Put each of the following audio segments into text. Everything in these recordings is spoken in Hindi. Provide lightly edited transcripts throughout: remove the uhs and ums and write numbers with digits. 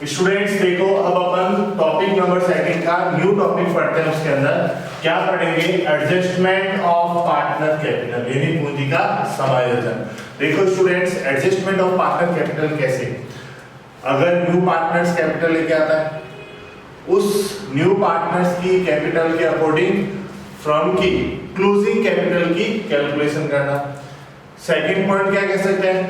स्टूडेंट्स देखो, अब अपन टॉपिक नंबर सेकंड का न्यू टॉपिक पढ़ते हैं। उसके अंदर क्या पढ़ेंगे? एडजस्टमेंट ऑफ पार्टनर कैपिटल, यानी पूंजी का समायोजन। देखो students, adjustment of partner capital कैसे? अगर न्यू पार्टनर्स कैपिटल लेके आता है, उस न्यू पार्टनर्स की कैपिटल के अकॉर्डिंग फर्म की क्लोजिंग कैपिटल की कैलकुलेशन करना। सेकंड पॉइंट क्या कह सकते हैं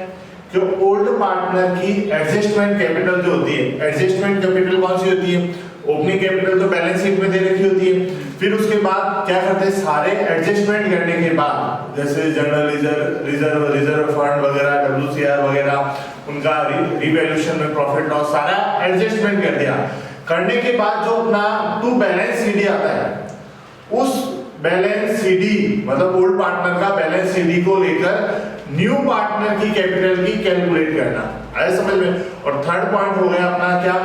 कि ओल्ड पार्टनर की एडजस्टमेंट कैपिटल जो होती है, एडजस्टमेंट कैपिटल कौन सी होती है? ओपनिंग कैपिटल तो बैलेंस शीट में दे रखी होती है। फिर उसके बाद क्या करते हैं, सारे एडजस्टमेंट करने के बाद, जैसे जनरल रिजर्व फंड वगैरह, WCR वगैरह, उनका रिवैल्यूएशन में प्रॉफिट लॉस सारा एडजस्टमेंट कर दिया। करने के बाद जो अपना टू बैलेंस सीडी आता है, उस बैलेंस सीडी मतलब ओल्ड पार्टनर का बैलेंस सीडी को लेकर न्यू पार्टनर की कैपिटल की कैलकुलेट करना। आया समझ में? और थर्ड पॉइंट हो गया अपना क्या,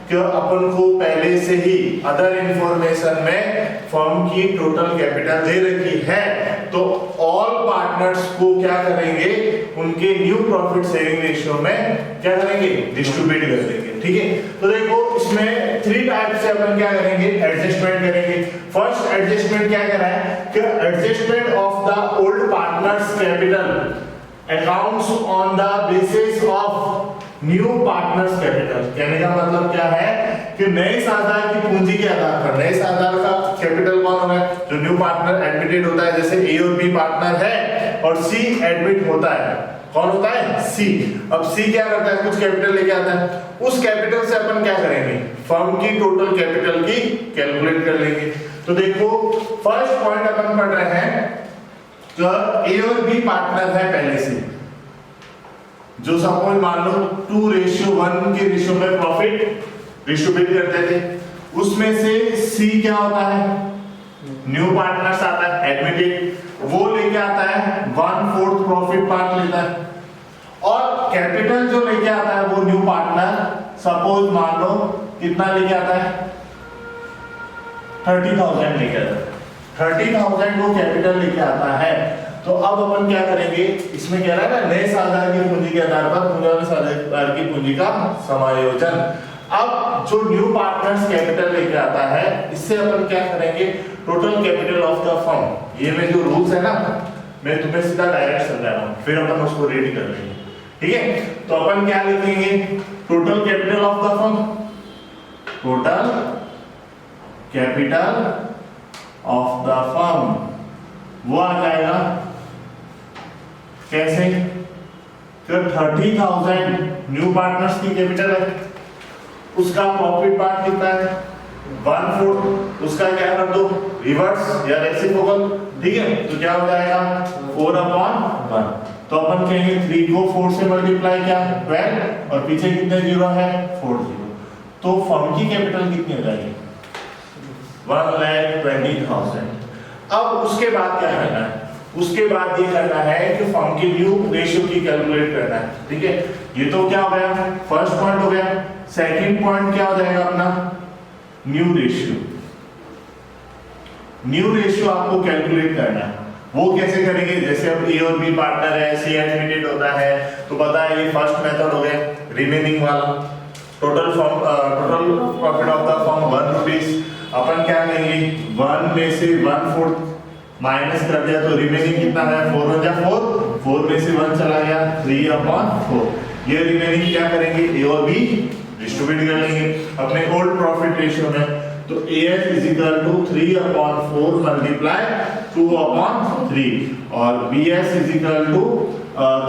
कि अपन को पहले से ही अदर इंफॉर्मेशन में फर्म की टोटल कैपिटल दे रखी है, तो ऑल पार्टनर्स को क्या करेंगे, उनके न्यू प्रॉफिट शेयरिंग रेशियो में क्या करेंगे, डिस्ट्रीब्यूट कर देंगे। ठीक है, तो देखो इसमें थ्री टाइप से अपन क्या करेंगे, एडजस्टमेंट करेंगे। फर्स्ट एडजस्टमेंट क्या करा है कि adjustment of the old partners capital accounts on the basis of new partners capital. कहने का मतलब क्या है कि नए साझेदार की पूंजी के आधार पर, नए साझेदार का कैपिटल कौन होगा, जो न्यू पार्टनर एडमिटेड होता है, जैसे ए और बी पार्टनर है और सी एडमिट होता है। कौन होता है? सी। अब सी क्या करता है, कुछ कैपिटल लेके आता है, उस कैपिटल से अपन क्या करेंगे, फर्म की टोटल कैपिटल की कैलकुलेट कर लेंगे। तो देखो फर्स्ट पॉइंट अपन पढ़ रहे हैं, जो ए और बी पार्टनर है पहले से, जो सपोज मान लो 2:1 के रेशियो में प्रॉफिट डिस्ट्रीब्यूट करते थे, उसमें से सी क्या होता है, न्यू पार्टनर्स आता है एडमिटेड, वो लेके आता है 1/4 प्रॉफिट पार्ट लेता है, और कैपिटल जो लेके आता है वो न्यू पार्टनर सपोज मान लो कितना लेके आता है, 30,000 लेके आता है। 30,000 वो कैपिटल लेके आता है। तो अब अपन क्या करेंगे, इसमें कह रहा है ना, नए साझेदार की पूंजी के आधार पर पुराने साझेदार की पूंजी का समायोजन। अब जो न्यू पार्टनर्स कैपिटल लेके आता है, इससे अपन क्या करेंगे, total capital of the firm, ये में जो रूल्स है ना, मैं तुम्हें सीधा डायरेक्ट समझा रहा हूं, फिर अपन उसको रीड कर लेंगे। ठीक है, तो अपन क्या लिखेंगे, total capital of the firm, total capital of the firm, वो आ जाएगा कैसे, तो 30,000 न्यू पार्टनर्स की कैपिटल है, उसका प्रॉफिट पार्ट कितना है, 1/4, उसका क्या कर दो, रिवर्स या रेसिप्रोकल। ठीक है, तो क्या हो जाएगा 4/1। तो अपन कहेंगे 3 को 4 से मल्टीप्लाई क्या, 12, और पीछे कितने जीरो है, 4 जीरो। तो फर्म की कैपिटल कितनी हो जाएगी, 1,20,000। अब उसके बाद क्या करना है, उसके बाद ये करना है कि फर्म की न्यू रेशियो की कैलकुलेट करना है। ठीक है, ये तो क्या हो गया, फर्स्ट पॉइंट हो गया। सेकंड पॉइंट क्या हो जाएगा अपना, न्यू रेशियो। न्यू रेशियो आपको कैलकुलेट करना है, वो कैसे करेंगे, जैसे अब ए और बी पार्टनर है, सी एडमिटेड होता है, तो पता है ये फर्स्ट मेथड हो गया, रिमेनिंग वाला, total profit of the firm 1 rupees. अपन क्या करेंगे, 1 में से 1/4 माइनस कर दिया, तो रिमेनिंग कितना है, 4 हो जाए 4 में से 1 चला गया, 3/4। ये रिमेनिंग क्या करेंगे, ए और बी डिस्ट्रीब्यूट कर लेंगे अपने ओल्ड प्रॉफिट रेशियो में। तो AS = 3/4 मल्टीप्लाई 2/3, और BS =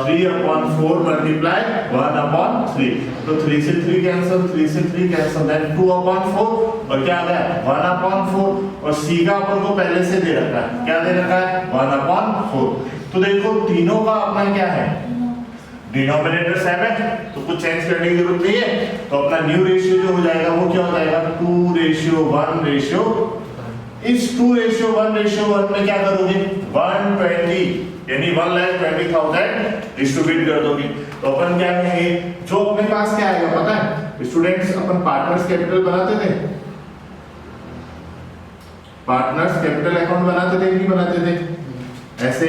3/4 मल्टीप्लाई 1/3। तो 3 से 3 कैंसिल, 3 से 3 कैंसिल, देन 2/4, और क्या आ गया 1/4। और C का अपन को पहले से दे रखा है, क्या दे रखा है, 1/4। तो देखो तीनों का अपना क्या है, डिनोमिनेटर सेम है, तो कुछ चेंज करने की जरूरत नहीं है। तो अपना न्यू रेशियो जो हो जाएगा वो क्या हो जाएगा, 2:1। इस 2:1 में क्या करोगे, 120 यानी 1,20,000 डिस्ट्रीब्यूट कर दोगे। तो अपन क्या करेंगे, जो अपने पास क्या आएगा पता है स्टूडेंट्स, अपन पार्टनर्स कैपिटल बनाते थे, पार्टनर्स कैपिटल अकाउंट बनाते थे नहीं बनाते थे, ऐसे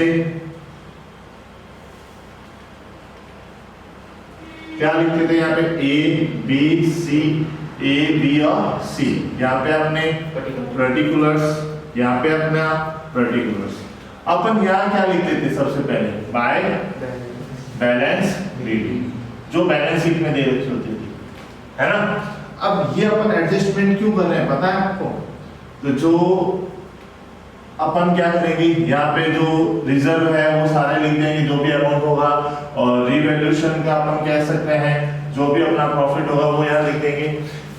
क्या लिखते थे यहाँ पे A B C, A B और सी, यहाँ पे अपने पर्टिकुलर्स, यहाँ पे अपना पर्टिकुलर्स। अपन यहाँ क्या लिखते थे सबसे पहले, बाय बैलेंस रीडिंग, जो बैलेंस शीट में दे रखी होती थी, है ना। अब ये अपन एडजस्टमेंट क्यों कर रहे हैं पता है आपको? तो जो अपन क्या करेंगे, यहाँ पे जो रिजर्व है वो सारे लिख देंगे, जो भी अमाउंट होगा, और रिवैल्यूएशन का अपन कह सकते हैं जो भी अपना प्रॉफिट होगा वो यहाँ लिख देंगे।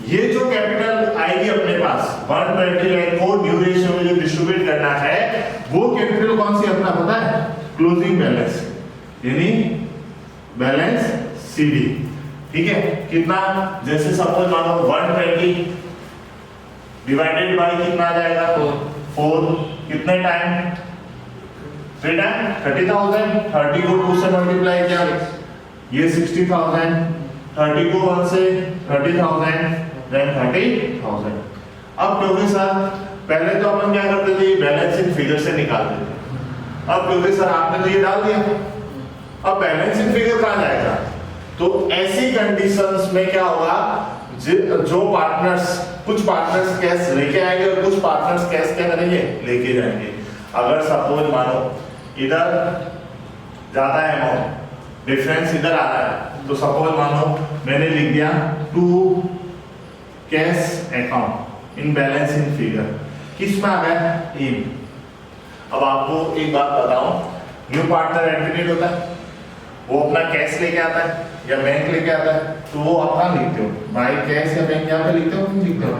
ये जो कैपिटल आएगी अपने पास 120 लाख को न्यू रेशियो में जो डिस्ट्रीब्यूट करना है, वो कैपिटल कौन सी अपना पता है? क्लोजिंग बैलेंस, यानी बैलेंस सीडी, ठीक है। कितना, जैसे सपोज मानो 120 डिवाइडेड बाय कितना आ जाएगा 4, कितने टाइम 3 टाइम 30,000, 30 को 2 से मल्टीप्लाई किया ये 60,000, 30 को 1 से 30,000, देन 30,000। अब क्योंकि सर पहले तो अपन क्या करते थे, बैलेंसिंग फिगर से निकालते थे, अब क्योंकि सर आपने तो ये डाल दिया, अब बैलेंसिंग फिगर कहाँ जाएगा? तो ऐसी कंडीशंस में क्या होगा, जो पार्टनर्स, कुछ पार्टनर्स कैश लेके आएंगे और कुछ पार्टनर्स कैश क्या करेंगे, लेके जाएंगे। अगर सपोज मानो इधर ज्यादा अमाउंट, डिफरेंस इधर आ रहा है, तो सपोज मानो मैंने लिख दिया to cash account in balancing figure, किस में आ गया? इन। अब आपको एक बात बताऊं, न्यू पार्टनर एंट्री डेट होता है, वो अपना कैश लेके आता है या बैंक लेके आता है, तो वो आप कहाँ लिखते हो, बाय कैश या बैंक, यहाँ पे लिखते हो, नहीं लिखते हो,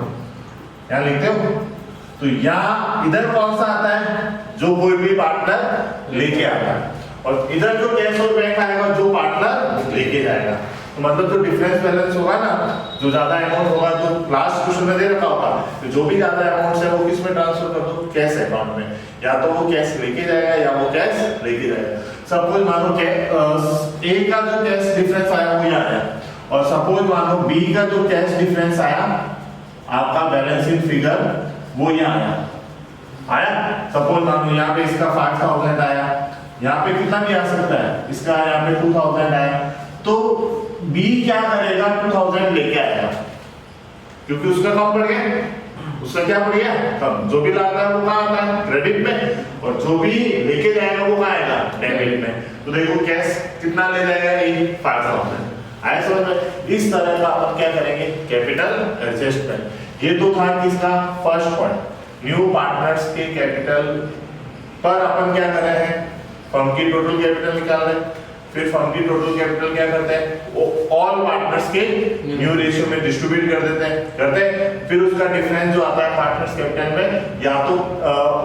यहाँ लिखते हो। तो यहाँ इधर कौन सा आता है, जो कोई भी पार्टनर लेके आता है, और इधर जो कैश और बैंक आएगा जो पार्टनर लेके जाएगा। तो मतलब जो डिफरेंस बैलेंस होगा ना, जो ज्यादा अमाउंट होगा, जो लास्ट क्वेश्चन में दे रखा होगा, तो जो भी ज्यादा अमाउंट है वो किस में ट्रांसफर कर दो, कैश अकाउंट में, या तो वो कैश लेके जाएगा या वो कैश लेके जाएगा। सपोज मानो ए का जो कैश डिफरेंस आया वो यहाँ आया, और सपोज मानो बी का जो कैश डिफरेंस आया आपका बैलेंसिंग फिगर वो यहाँ आया। सपोज मानो यहाँ पे इसका 5,000 आया, यहाँ पे कितना भी आ सकता है, इसका यहाँ पे 2,000 आया, तो बी क्या करेगा, 2,000 लेके आएगा, क्योंकि उसका कम पड़ गया, उसका क्या पड़ गया कम। जो भी लाता है वो कहाँ आता है, क्रेडिट में, और जो भी लेके जाएगा वो कहाँ आएगा, डेबिट में। तो देखो कैश कितना ले जाएगा, 5,000 आया समझ में। इस तरह का अपन क्या करेंगे, कैपिटल एडजस्टमेंट। ये तो था किसका, फर्स्ट पॉइंट, न्यू पार्टनर्स के कैपिटल पर अपन क्या कर रहे हैं, फर्म की टोटल कैपिटल निकाल रहे हैं। फिर फर्म की टोटल कैपिटल क्या करते हैं, वो ऑल पार्टनर्स के न्यू रेशियो में डिस्ट्रीब्यूट कर देते हैं। फिर उसका डिफरेंस जो आता है पार्टनर्स कैपिटल में, या तो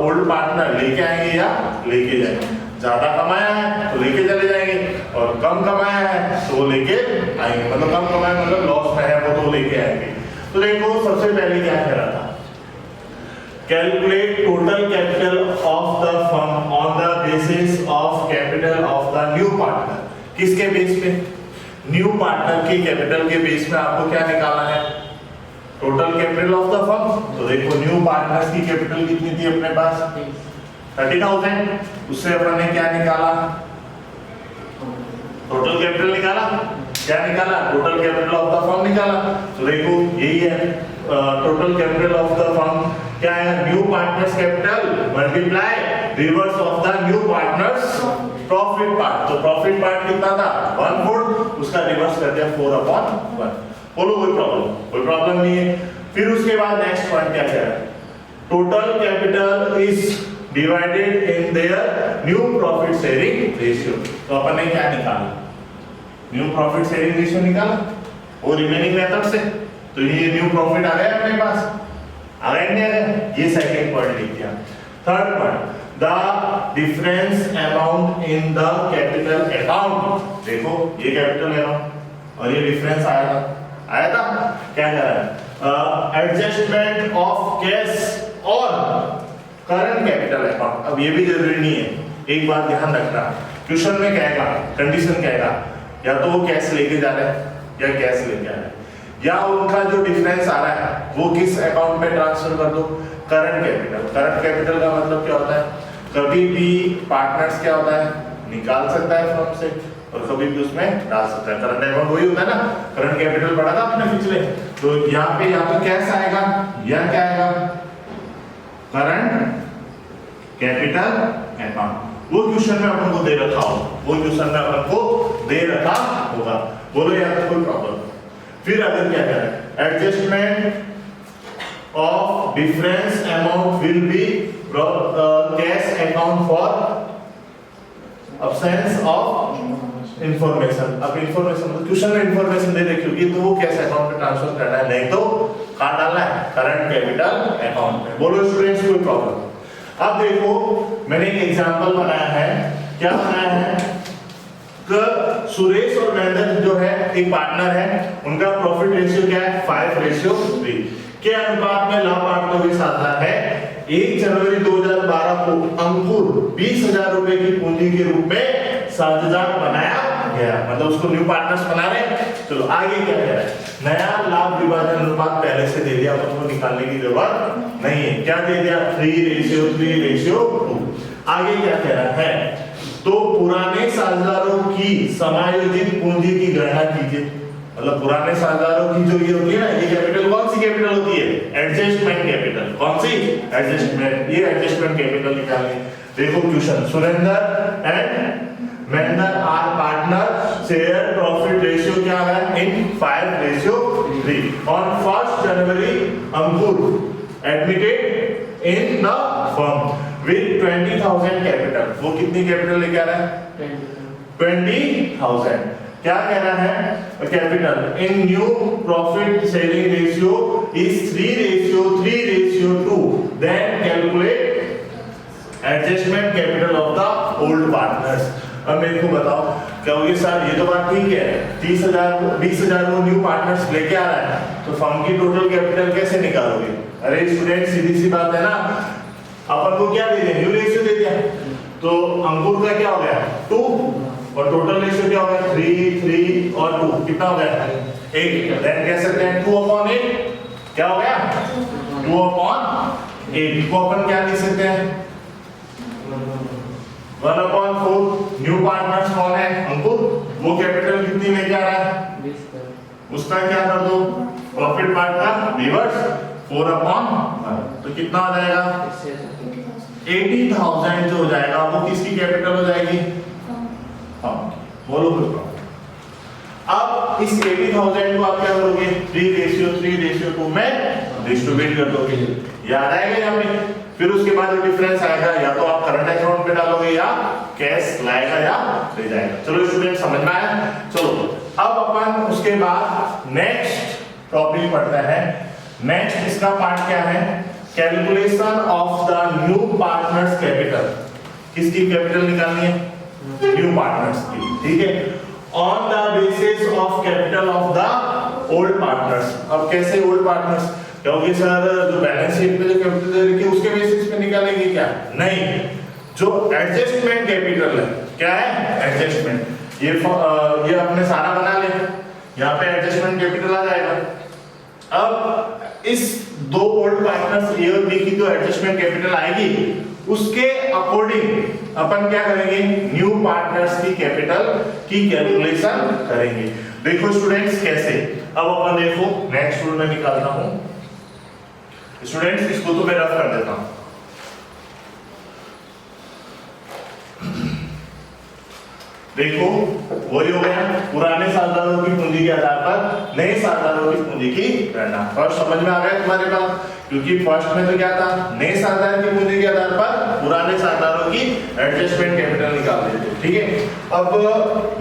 ओल्ड पार्टनर लेके आएंगे या लेके जाएंगे। ज्यादा कमाया है तो लेके चले जाएंगे, और कम कमाया है तो वो लेके आएंगे, मतलब कम कमाया मतलब लॉस में है वो तो लेके आएंगे। तो देखो सबसे पहले क्या कह रहा था, calculate total capital of the firm on the basis of capital of the new partner. किसके बेस पे, न्यू पार्टनर के कैपिटल के बेस पे आपको क्या निकालना है, total capital of the firm. तो देखो न्यू पार्टनर्स की कैपिटल कितनी थी अपने पास, 30,000, उससे अपन ने क्या निकाला, टोटल कैपिटल निकाला, क्या निकाला, total capital of the firm निकाला। तो देखो यही है total capital of the firm, क्या है, new partners capital multiply reverse of the new partners profit part. तो प्रॉफिट पार्ट कितना था, 1/4, उसका रिवर्स कर दिया 4/1। बोलो कोई प्रॉब्लम नहीं है। फिर उसके बाद नेक्स्ट पॉइंट क्या कह रहा है, total capital is divided in their new profit sharing ratio. तो अपन ने क्या निकाला, न्यू प्रॉफिट शेयरिंग रेशियो निकाला वो रिमेनिंग मेथड से। तो ये न्यू प्रॉफिट आ गया अपने पास, आ गया नहीं आ गया, ये सेकंड पॉइंट लिख दिया। Third point, the difference amount in the capital account. देखो ये कैपिटल अकाउंट और ये डिफरेंस आया था, क्या कह रहा है, एडजस्टमेंट ऑफ कैश और करंट कैपिटल अकाउंट। अब ये भी जरूरी नहीं है, एक बात ध्यान रखना, क्वेश्चन में कहेगा, कंडीशन कहेगा, या तो वो कैश लेके जा रहे हैं या कैश लेके आ रहे हैं, या उनका जो डिफरेंस आ रहा है वो किस अकाउंट में ट्रांसफर कर दो, करंट कैपिटल। करंट कैपिटल का मतलब क्या होता है, कभी भी पार्टनर्स क्या होता है, निकाल सकता है फर्म से, और कभी भी उसमें डाल सकता है। करंट अकाउंट वही होता है ना, करंट कैपिटल पढ़ा था आपने पिछले, तो यहाँ पे या तो कैश आएगा या क्या आएगा, करंट कैपिटल अकाउंट। वो क्वेश्चन में अपन को दे रखा हो, वो क्वेश्चन में अपन को दे रखा होगा। बोलो यहाँ तक कोई प्रॉब्लम? फिर अगर क्या करें, adjustment of difference amount will be cash account for absence of information। अब information मतलब क्वेश्चन में information दे रखी होगी तो वो कैश अकाउंट में ट्रांसफर करना है, नहीं तो कहाँ डालना है, करंट कैपिटल अकाउंट में। बोलो स्टूडेंट्स कोई प्रॉब्लम? अब देखो मैंने एक एग्जांपल बनाया है, क्या बनाया है कि सुरेश और महेंद्र जो है एक पार्टनर है, उनका प्रॉफिट रेशियो क्या है, 5:3 के अनुपात में लाभ पार्टनर के साथ है। 1 जनवरी 2012 को अंकुर 20,000 रुपए की पूंजी के रूप में साझेदार बनाया गया, मतलब उसको न्यू पार्टनर्स बना रहे हैं। चलो आगे क्या कह रहा है, नया लाभ विभाजन अनुपात पहले से दे दिया, अपन को निकालने की जरूरत नहीं है। क्या दे दिया, 3:2। आगे क्या कह रहा है, तो पुराने साझेदारों की समायोजित पूंजी की गणना कीजिए। मतलब पुराने साझेदारों की जो ये होती है ना, ये कैपिटल कौन सी कैपिटल होती है, एडजस्टमेंट कैपिटल। कौन सी, एडजस्टमेंट, ये एडजस्टमेंट कैपिटल निकालनी। देखो question, Surendra and Mahendra are partner, share profit ratio क्या है, in 5:3। On 1 January Ankur admitted in the firm with 20,000 capital. वो कितनी कैपिटल लेके आ रहा है, 20,000। क्या कह रहा है, capital in new profit sharing ratio is 3:2। Then calculate adjustment capital of the old partners. अब मेरे को बताओ, कहोगे सर ये तो बात ठीक है, 20,000 वो न्यू पार्टनर्स लेके आ रहा है, तो फर्म की टोटल कैपिटल कैसे निकालोगे? अरे स्टूडेंट सीधी सी बात है ना, अपन को क्या दे दिया, न्यू रेशियो दे दिया, तो अंकुर का क्या हो गया 2 और टोटल रेशियो क्या हो गया 3 और 2, कितना हो गया 8। देन कह सकते हैं 2/8 क्या हो गया 2/8 को अपन क्या लिख सकते हैं 1/4। न्यू पार्टनर्स कौन है, अंकुर, वो कैपिटल कितनी लेके आ रहा है, उसका क्या कर दो, प्रॉफिट पार्ट का रिवर्स 4/1, तो कितना हो जाएगा 80,000 जो हो जाएगा वो किसकी कैपिटल हो जाएगी, हाँ बोलो बोलो। अब इस 80,000 को आप क्या करोगे 3:2 में डिस्ट्रीब्यूट कर दोगे, याद आएगा यहाँ पे। फिर उसके बाद जो डिफरेंस आएगा या तो आप करंट अकाउंट में डालोगे या कैश लाएगा या ले जाएगा। चलो स्टूडेंट समझ में आया। चलो अब अपन उसके बाद नेक्स्ट टॉपिक पढ़ते हैं। नेक्स्ट इसका पार्ट क्या है, calculation of the new partners capital. किसकी कैपिटल निकालनी है, न्यू पार्टनर्स की, ठीक है, on the basis of capital of the old partners. अब कैसे ओल्ड पार्टनर्स, क्योंकि सर जो बैलेंस शीट पे जो कैपिटल दे रखी है उसके बेसिस पे निकालेंगे क्या, नहीं, जो एडजस्टमेंट कैपिटल है, क्या है एडजस्टमेंट, ये अपने सारा बना ले, यहाँ पे एडजस्टमेंट कैपिटल आ जाएगा। अब इस दो ओल्ड पार्टनर्स ए और बी की जो एडजस्टमेंट कैपिटल आएगी उसके अकॉर्डिंग अपन क्या करेंगे, न्यू पार्टनर्स की कैपिटल की कैलकुलेशन करेंगे। देखो स्टूडेंट्स कैसे, अब अपन देखो नेक्स्ट रूल में निकालता हूं स्टूडेंट्स, इसको तो मैं रफ कर देता हूं। देखो वही हो गया, पुराने साझेदारों की पूंजी के आधार पर नए साझेदारों की पूंजी की गणना। फर्स्ट समझ में आ गया तुम्हारे पास, क्योंकि फर्स्ट में तो क्या था, नए साझेदार की पूंजी के आधार पर पुराने साझेदारों की एडजस्टमेंट कैपिटल निकाल देते, ठीक है। अब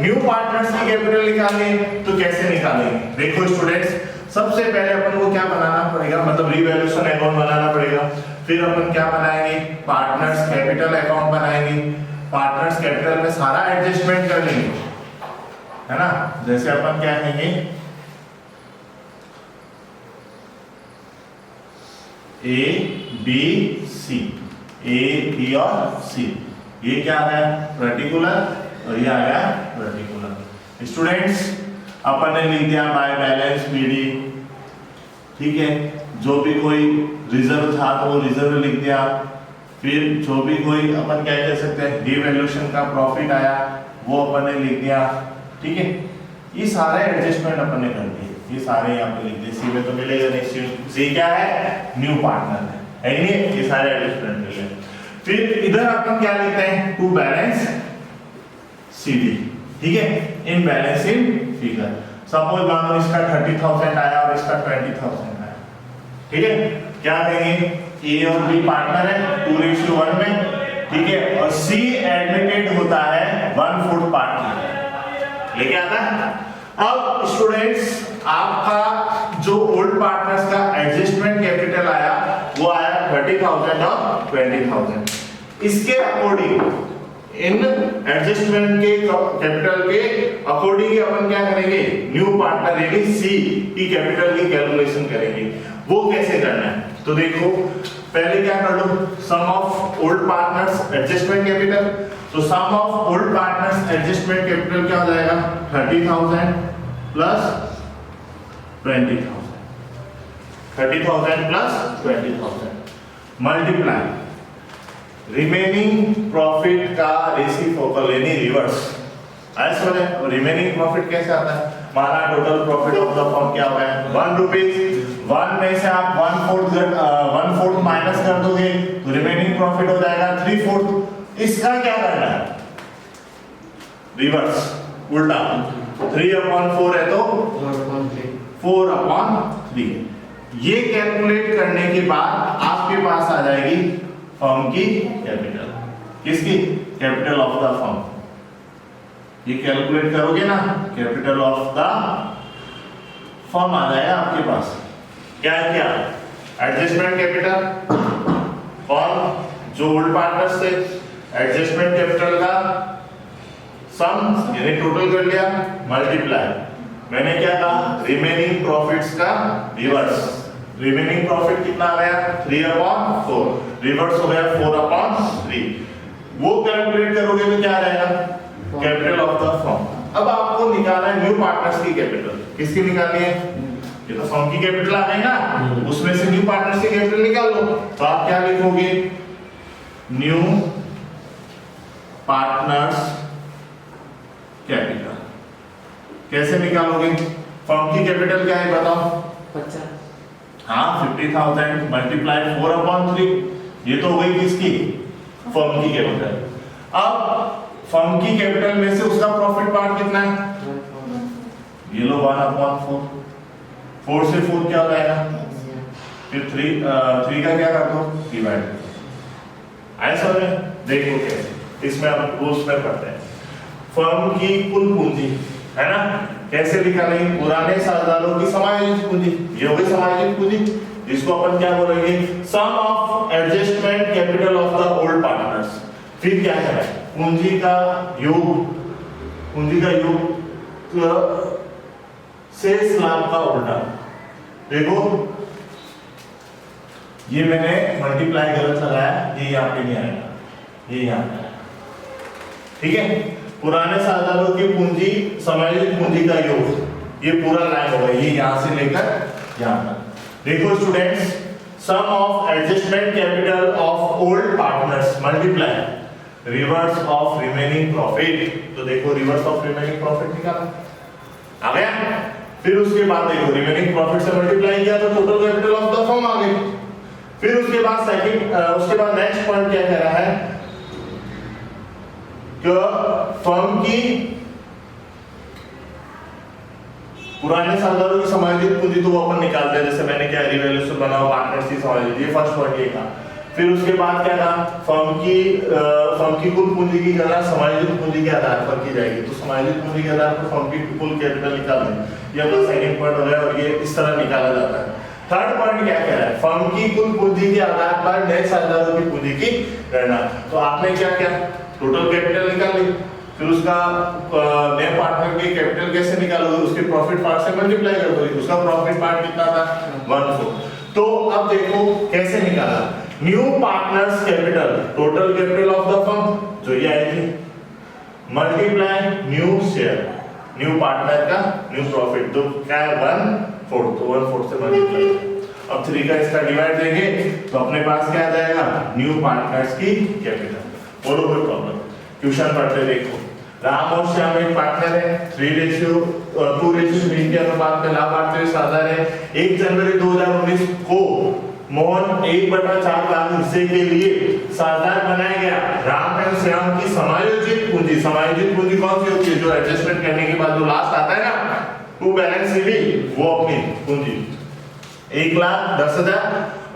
न्यू पार्टनर्स की कैपिटल निकालनी तो कैसे निकालेंगे, देखो स्टूडेंट्स, सबसे पहले अपन को क्या बनाना पड़ेगा, मतलब रीवैल्यूएशन अकाउंट बनाना पड़ेगा। फिर अपन क्या बनाएंगे, पार्टनर्स कैपिटल अकाउंट बनाएंगे। पार्टनर्स कैपिटल में सारा एडजस्टमेंट कर लेंगे, है ना। जैसे अपन क्या कहेंगे, A B C, A B और सी, ये क्या आ गया पर्टिकुलर और ये आ गया पर्टिकुलर। स्टूडेंट्स अपन ने लिख दिया बाय बैलेंस पीडी, ठीक है, जो भी कोई रिजर्व था तो वो रिजर्व लिख दिया। फिर जो भी कोई अपन क्या कह सकते हैं, डिवैल्यूएशन का प्रॉफिट आया वो अपन ने लिख दिया, ठीक है। ये सारे एडजस्टमेंट अपन ने कर दिए, ये सारे यहाँ पे लिख दिए। सी में तो मिलेगा नहीं, सी क्या है, न्यू पार्टनर है कि नहीं, ये सारे एडजस्टमेंट मिल गए। फिर इधर अपन क्या लिखते हैं, टू बैलेंस सीडी, ठीक है, इन बैलेंसिंग फिगर। सपोज मानो इसका 30,000 आया और इसका 20,000 आया, ठीक है। क्या कहेंगे, ए और बी पार्टनर है 2:1 में, ठीक है, और सी एडमिटेड होता है 1/4 पार्टनर, लेके आता है। अब स्टूडेंट्स आपका जो ओल्ड पार्टनर्स का एडजस्टमेंट कैपिटल आया वो आया 30,000 और 20,000। इसके अकॉर्डिंग इन एडजस्टमेंट के कैपिटल के अकॉर्डिंग अपन क्या करेंगे, न्यू पार्टनर यानी सी की कैपिटल की कैलकुलेशन करेंगे। वो कैसे करना है, तो देखो पहले क्या कर लो, sum of old partners adjustment capital. तो sum of old partners adjustment capital क्या हो जाएगा, 30,000 plus 20,000, 30,000 plus 20,000 multiply remaining profit का रेसिप्रोकल यानी रिवर्स। ऐसा है, रिमेनिंग प्रॉफिट कैसे आता है, हमारा total profit of the firm क्या हुआ है 1 रुपीज, 1 में से आप 1/4 माइनस कर दोगे तो रिमेनिंग प्रॉफिट हो जाएगा 3/4। इसका क्या करना है, रिवर्स, उल्टा, 3/4 है तो 4/3। ये कैलकुलेट करने के बाद आपके पास आ जाएगी फर्म की कैपिटल, किसकी, कैपिटल ऑफ द फर्म। ये कैलकुलेट करोगे ना, कैपिटल ऑफ द फर्म आ जाएगा आपके पास। क्या है, क्या एडजस्टमेंट कैपिटल फर्म जो ओल्ड पार्टनर्स थे, एडजस्टमेंट कैपिटल का सम यानी टोटल कर लिया, मल्टीप्लाई मैंने क्या कहा, रिमेनिंग प्रॉफिट्स का रिवर्स। रिमेनिंग प्रॉफिट कितना आ गया, 3/4, रिवर्स हो गया 4/3। वो कैलकुलेट करोगे तो क्या रहेगा, कैपिटल ऑफ द फर्म। अब आपको निकालना है न्यू पार्टनर्स की कैपिटल। किसकी निकालनी है, ये तो फर्म की कैपिटल आ गई ना, उसमें से न्यू पार्टनर्स की कैपिटल निकाल लो। तो आप क्या लिखोगे, न्यू पार्टनर्स कैपिटल। कैसे निकालोगे, फर्म की कैपिटल क्या है बताओ, 50, हाँ 50,000 मल्टीप्लाई 4/3, ये तो हो गई किसकी, फर्म की कैपिटल। अब फर्म की कैपिटल में से उसका प्रॉफिट पार्ट कितना है, ये लो 1/4, 4 से 4 क्या हो जाएगा, फिर 3 का क्या कर दो, डिवाइड। ऐसा में देखो कैसे, इसमें अब रूल्स में पढ़ते हैं। फर्म की कुल पूंजी है ना, कैसे निकालेंगे, पुराने साझेदारों की समायोजित पूंजी, ये हो गई समायोजित पूंजी, जिसको अपन क्या बोलेंगे, sum of adjustment capital of the old partners. फिर क्या करें, पूंजी का योग, पूंजी का योग शेष लाभ का उल्टा। देखो ये मैंने मल्टीप्लाई गलत लगाया, ये यहाँ पे नहीं आएगा, ये यहाँ पे आएगा, ठीक है। पुराने साझेदारों की पूंजी समायोजित पूंजी का योग, ये पूरा लाइन होगा, ये यहां से लेकर यहां तक। देखो students, sum of adjustment capital of old partners multiply reverse of remaining profit. तो देखो रिवर्स ऑफ रिमेनिंग प्रॉफिट निकाला, आ गया। फिर उसके बाद देखो रिमेनिंग प्रॉफिट से मल्टीप्लाई किया तो total capital of the firm आ गई। फिर उसके बाद उसके बाद नेक्स्ट पॉइंट क्या कह रहा है कि फर्म की पुराने साझेदारों की समायोजित पूंजी तो वो अपन निकालते हैं, जैसे मैंने क्या रिवैल्यूएशन बनाओ पार्टनर्स की समायोजित, ये फर्स्ट पॉइंट ये था। फिर उसके बाद क्या था, फर्म की कुल पूंजी की गणना समायोजित पूंजी के आधार पर की जाएगी। तो समायोजित पूंजी के आधार पर फर्म की कुल कैपिटल निकालना, ये अपना सेकंड पॉइंट हो गया और ये इस तरह निकाला जाता है। थर्ड पॉइंट क्या कह रहा है, फर्म की कुल पूंजी के आधार पर नए साझेदारों की पूंजी की गणना। तो आपने क्या किया, टोटल कैपिटल निकाल ली, फिर उसका नए पार्टनर की कैपिटल कैसे निकालोगे, उसके प्रॉफिट पार्ट से मल्टीप्लाई कर दोगे, उसका प्रॉफिट पार्ट कितना था 1/4। तो अब देखो कैसे निकाला, new partners capital, total capital of the firm जो ये आई थी, multiply new share, new partner का न्यू प्रॉफिट, तो क्या है 1/4, तो 1/4 से मल्टीप्लाई। अब 3 का इसका डिवाइड देंगे तो अपने पास क्या आ जाएगा, न्यू पार्टनर्स की कैपिटल। बोलो कोई प्रॉब्लम, क्वेश्चन पढ़ते देखो। राम और श्याम एक पार्टनर है, 2:3 के अनुपात में लाभ बांटते हुए साझा है। 1 जनवरी 2019 को मोहन 1/4 लाख हिस्से के लिए साझेदार बनाया गया। राम एंड श्याम की समायोजित पूंजी कौन सी होती है? जो एडजस्टमेंट करने के बाद जो लास्ट आता है ना, टू बैलेंस शीट, वो अपनी पूंजी 1,10,000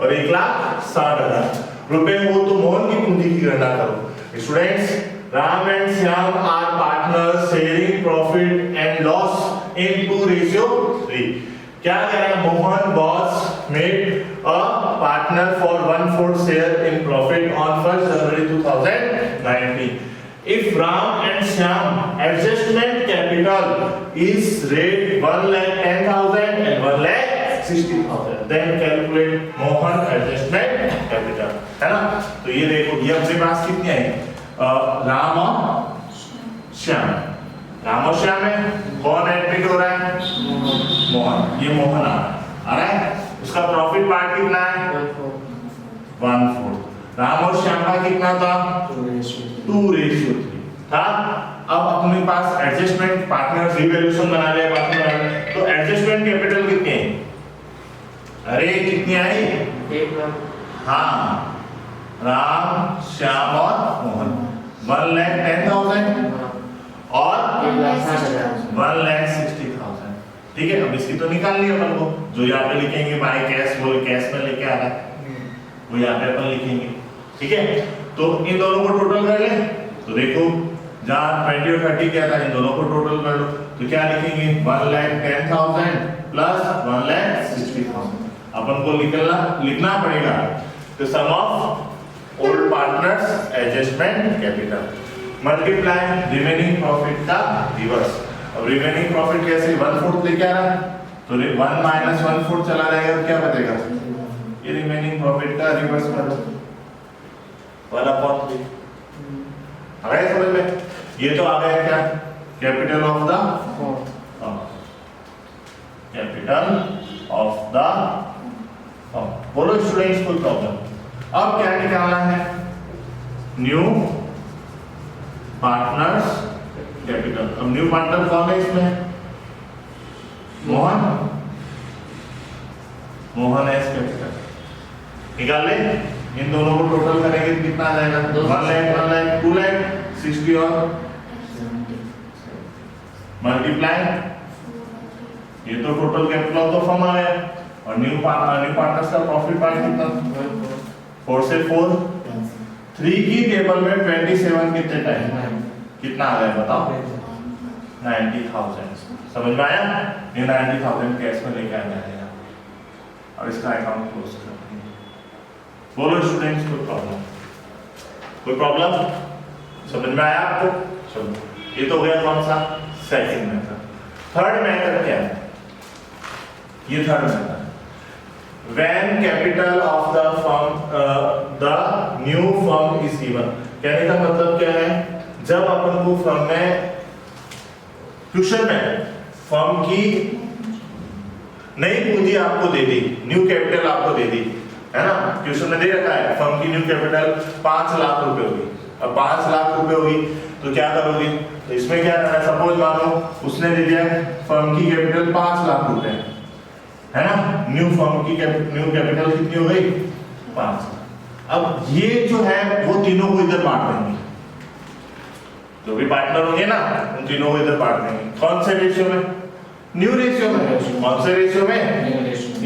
और 1,60,000 रुपए हो तो मोहन की पूंजी की गणना करो। Students, Ram and Shyam are partner sharing profit and loss in 2:3। क्या कह रहा है? Mohan was made a partner for 1/4 share in profit on 1st January 2019. If Ram and Shyam adjustment capital is rate 1,10,000 and 1,60,000, then calculate Mohan adjustment capital, है ना? तो ये देखो, ये अपने पास कितनी आई? राम और श्याम में कौन एडमिट हो रहा है? मोहन। ये मोहन आ रहा है। उसका प्रॉफिट पार्ट कितना है? 1/4। राम और श्याम का कितना था? 2:3 था। अब अपने पास एडजस्टमेंट पार्टनर रिवैल्यूएशन बना लिया पार्टनर, तो एडजस्टमेंट कैपिटल कितनी है? अरे कितनी आई? 1 लाख। हाँ, राम श्याम और मोहन 1,10,000 और 1,60,000। ठीक है, अब इसकी तो निकाल लिया अपन को। जो यहाँ पे लिखेंगे बाय कैश, वो कैश में लेके आ रहा है, वो यहाँ पे अपन लिखेंगे। ठीक है, तो इन दोनों को टोटल कर ले। तो देखो, जहाँ 20 और 30 क्या था, इन दोनों को टोटल कर लो। तो क्या लिखेंगे? 1,10,000 प्लस 1,60,000। अपन को लिखना पड़ेगा the sum of old partners adjustment capital multiply remaining profit का रिवर्स। अब रिमेनिंग प्रॉफिट कैसे? 1/4 लेके आ रहा है, तो 1 माइनस 1/4 चला जाएगा, तो क्या बचेगा? ये रिमेनिंग प्रॉफिट का रिवर्स कर लो, 1/3। आ गया समझ में? ये तो आ गया क्या? कैपिटल ऑफ द बोलो स्टूडेंट्स, कोई प्रॉब्लम? अब क्या निकालना है? New partners capital. अब न्यू पार्टनर कौन है इसमें? Mohan S capital. निकाल ले। इन दोनों को टोटल करेंगे तो कितना आ जाएगा? 1 लाख 1 लाख 2 लाख 60 और मल्टीप्लाई, ये तो total capital of the firm आ गया। और न्यू पार्टनर्स का प्रॉफिट पार्ट कितना? 4 से 4 3 की टेबल में 27 कितने टाइम कितना आ गया बताओ? 90,000। समझ में आया? ये 90,000 कैश में लेके आ जाएगा और इसका अकाउंट क्लोज कर देंगे। बोलो स्टूडेंट्स, कोई प्रॉब्लम? कोई प्रॉब्लम? समझ में आया आपको? चलो, ये तो हो गया कौन सा? Second method. थर्ड मेथड क्या है? ये third method, when capital of the firm the new firm is given। कहने का मतलब क्या है? जब अपन को फर्म में क्वेश्चन में फर्म की नई पूंजी आपको दे दी, न्यू कैपिटल आपको दे दी, है ना? क्वेश्चन में दे रखा है फर्म की न्यू कैपिटल 5 लाख रुपए होगी। अब 5 लाख रुपए होगी तो क्या करोगे? तो इसमें क्या करना है? सपोज मानो उसने दे दिया फर्म की कैपिटल 5 लाख रुपए, है ना? न्यू कैपिटल कितनी हो गई? 5। अब ये जो है वो तीनों को इधर बांट देंगे, जो भी पार्टनर होंगे ना उन तीनों को इधर बांट देंगे। कौन से रेशियो में? न्यू रेशियो में। कौन से रेशियो में?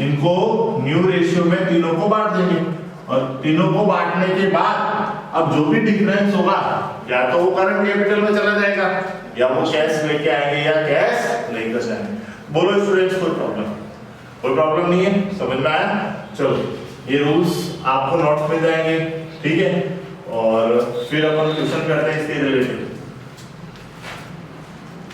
इनको न्यू रेशियो में तीनों को बांट देंगे। और तीनों को बांटने के बाद अब जो भी डिफरेंस होगा या तो वो करंट कैपिटल में चला जाएगा या वो कैश लेके आएंगे या कैश लेकर जाएंगे। बोलो स्टूडेंट्स, कोई प्रॉब्लम? कोई प्रॉब्लम नहीं है? समझ में आया? चलो, ये रूल्स आपको नोट्स में जाएंगे, ठीक है? और फिर अपन क्वेश्चन करते हैं इसके रिलेटेड।